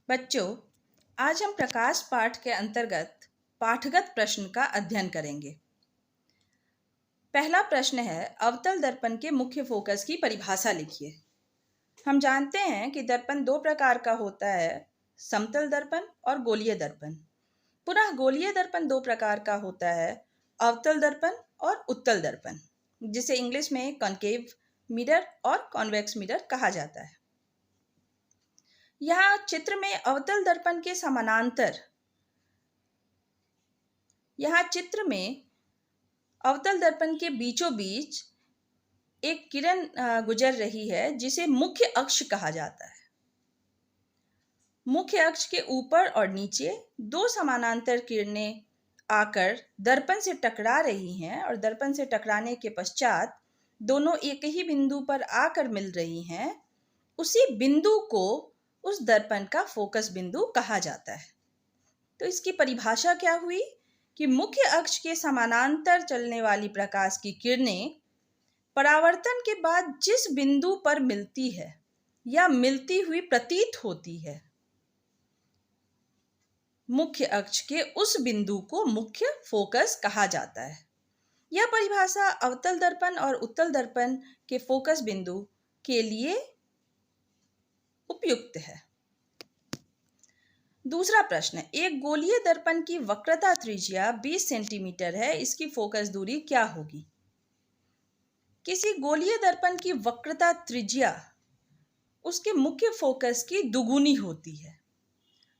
बच्चों, आज हम प्रकाश पाठ के अंतर्गत पाठगत प्रश्न का अध्ययन करेंगे। पहला प्रश्न है, अवतल दर्पण के मुख्य फोकस की परिभाषा लिखिए। हम जानते हैं कि दर्पण दो प्रकार का होता है, समतल दर्पण और गोलीय दर्पण। पुनः गोलीय दर्पण दो प्रकार का होता है, अवतल दर्पण और उत्तल दर्पण, जिसे इंग्लिश में कॉनकेव मिरर और कॉन्वेक्स मिरर कहा जाता है। यहाँ चित्र में अवतल दर्पण के समानांतर अवतल दर्पण के बीचों बीच एक किरण गुजर रही है, जिसे मुख्य अक्ष कहा जाता है। मुख्य अक्ष के ऊपर और नीचे दो समानांतर किरणें आकर दर्पण से टकरा रही हैं और दर्पण से टकराने के पश्चात दोनों एक ही बिंदु पर आकर मिल रही हैं। उसी बिंदु को उस दर्पण का फोकस बिंदु कहा जाता है। तो इसकी परिभाषा क्या हुई कि मुख्य अक्ष के समानांतर चलने वाली प्रकाश की किरणें परावर्तन के बाद जिस बिंदु पर मिलती है या मिलती हुई प्रतीत होती है, मुख्य अक्ष के उस बिंदु को मुख्य फोकस कहा जाता है। यह परिभाषा अवतल दर्पण और उत्तल दर्पण के फोकस बिंदु के लिए उपयुक्त है। दूसरा प्रश्न, एक गोलीय दर्पण की वक्रता त्रिज्या 20 सेंटीमीटर है, इसकी फोकस दूरी क्या होगी? किसी गोलीय दर्पण की वक्रता त्रिज्या उसके मुख्य फोकस की दुगुनी होती है।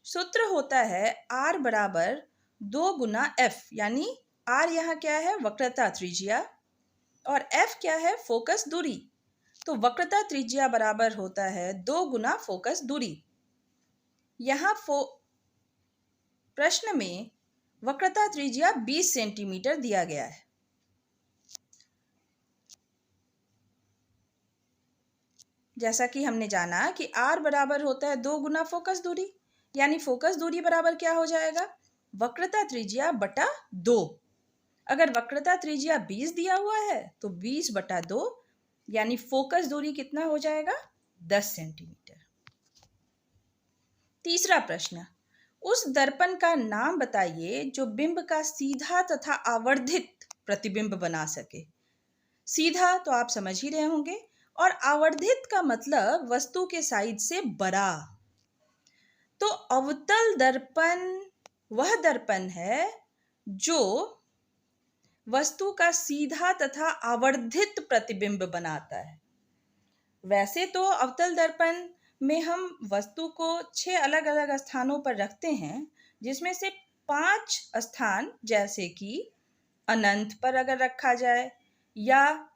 सूत्र होता है R बराबर 2 गुना F, यानी R यहाँ क्या है? वक्रता त्रिज्या, और F क्या है? फोकस दूरी। तो वक्रता त्रिज्या बराबर होता है 2 गुना फोकस दूरी। यहाँ प्रश्न में वक्रता त्रिज्या 20 सेंटीमीटर दिया गया है। जैसा कि हमने जाना कि R बराबर होता है 2 गुना फोकस दूरी, यानी फोकस दूरी बराबर क्या हो जाएगा? वक्रता त्रिज्या बटा 2। अगर वक्रता त्रिज्या 20 दिया हुआ है तो 20 बटा 2, यानी फोकस दूरी कितना हो जाएगा? 10 सेंटीमीटर। तीसरा प्रश्न, उस दर्पण का नाम बताइए जो बिंब का सीधा तथा आवर्धित प्रतिबिंब बना सके। सीधा तो आप समझ ही रहे होंगे, और आवर्धित का मतलब वस्तु के साइज से बड़ा। तो अवतल दर्पण वह दर्पण है जो वस्तु का सीधा तथा आवर्धित प्रतिबिंब बनाता है। वैसे तो अवतल दर्पण में हम वस्तु को 6 अलग अलग स्थानों पर रखते हैं, जिसमें से 5 स्थान, जैसे कि अनंत पर अगर रखा जाए, या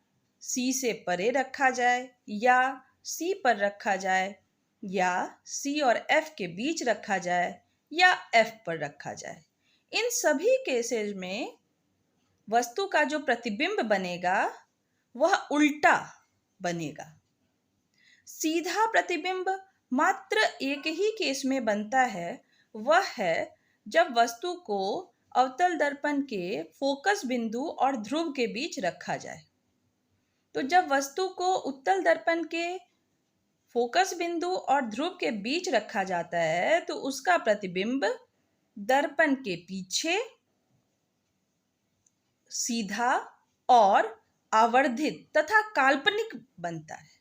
C से परे रखा जाए, या C पर रखा जाए, या C और F के बीच रखा जाए, या F पर रखा जाए। इन सभी केसेस में वस्तु का जो प्रतिबिंब बनेगा वह उल्टा बनेगा। सीधा प्रतिबिंब मात्र एक ही केस में बनता है, वह है जब वस्तु को अवतल दर्पण के फोकस बिंदु और ध्रुव के बीच रखा जाए। तो जब वस्तु को उत्तल दर्पण के फोकस बिंदु और ध्रुव के बीच रखा जाता है तो उसका प्रतिबिंब दर्पण के पीछे सीधा और आवर्धित तथा काल्पनिक बनता है।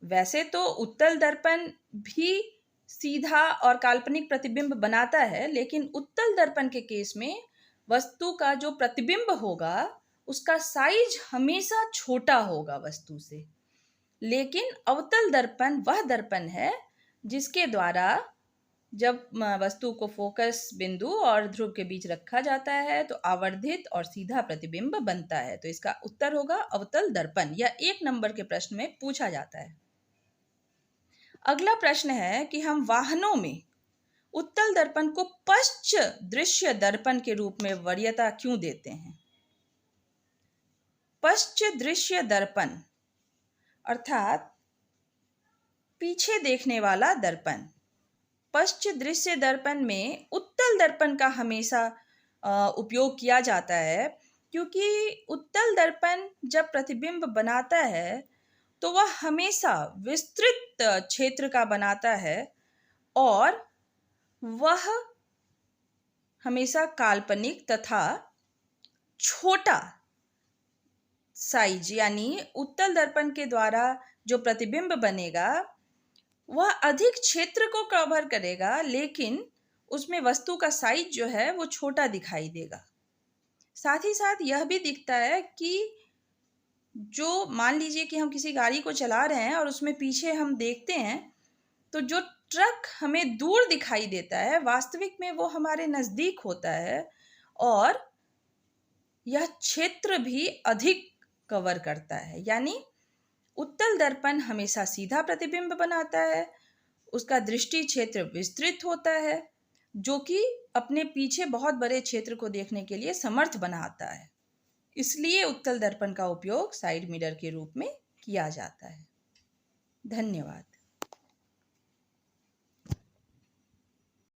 वैसे तो उत्तल दर्पण भी सीधा और काल्पनिक प्रतिबिंब बनाता है, लेकिन उत्तल दर्पण के केस में वस्तु का जो प्रतिबिंब होगा उसका साइज हमेशा छोटा होगा वस्तु से। लेकिन अवतल दर्पण वह दर्पण है जिसके द्वारा जब वस्तु को फोकस बिंदु और ध्रुव के बीच रखा जाता है तो आवर्धित और सीधा प्रतिबिंब बनता है। तो इसका उत्तर होगा अवतल दर्पण। यह 1 नंबर के प्रश्न में पूछा जाता है। अगला प्रश्न है कि हम वाहनों में उत्तल दर्पण को पश्च दृश्य दर्पण के रूप में वरीयता क्यों देते हैं? पश्च दृश्य दर्पण अर्थात पीछे देखने वाला दर्पण। पश्च दृश्य दर्पण में उत्तल दर्पण का हमेशा उपयोग किया जाता है, क्योंकि उत्तल दर्पण जब प्रतिबिंब बनाता है तो वह हमेशा विस्तृत क्षेत्र का बनाता है और वह हमेशा काल्पनिक तथा छोटा साइज यानी उत्तल दर्पण के द्वारा जो प्रतिबिंब बनेगा वह अधिक क्षेत्र को कवर करेगा, लेकिन उसमें वस्तु का साइज जो है वो छोटा दिखाई देगा। साथ ही साथ यह भी दिखता है कि जो मान लीजिए कि हम किसी गाड़ी को चला रहे हैं और उसमें पीछे हम देखते हैं तो जो ट्रक हमें दूर दिखाई देता है वास्तविक में वो हमारे नज़दीक होता है और यह क्षेत्र भी अधिक कवर करता है। यानी उत्तल दर्पण हमेशा सीधा प्रतिबिंब बनाता है, उसका दृष्टि क्षेत्र विस्तृत होता है जो कि अपने पीछे बहुत बड़े क्षेत्र को देखने के लिए समर्थ बनाता है। इसलिए उत्तल दर्पण का उपयोग साइड मिरर के रूप में किया जाता है। धन्यवाद।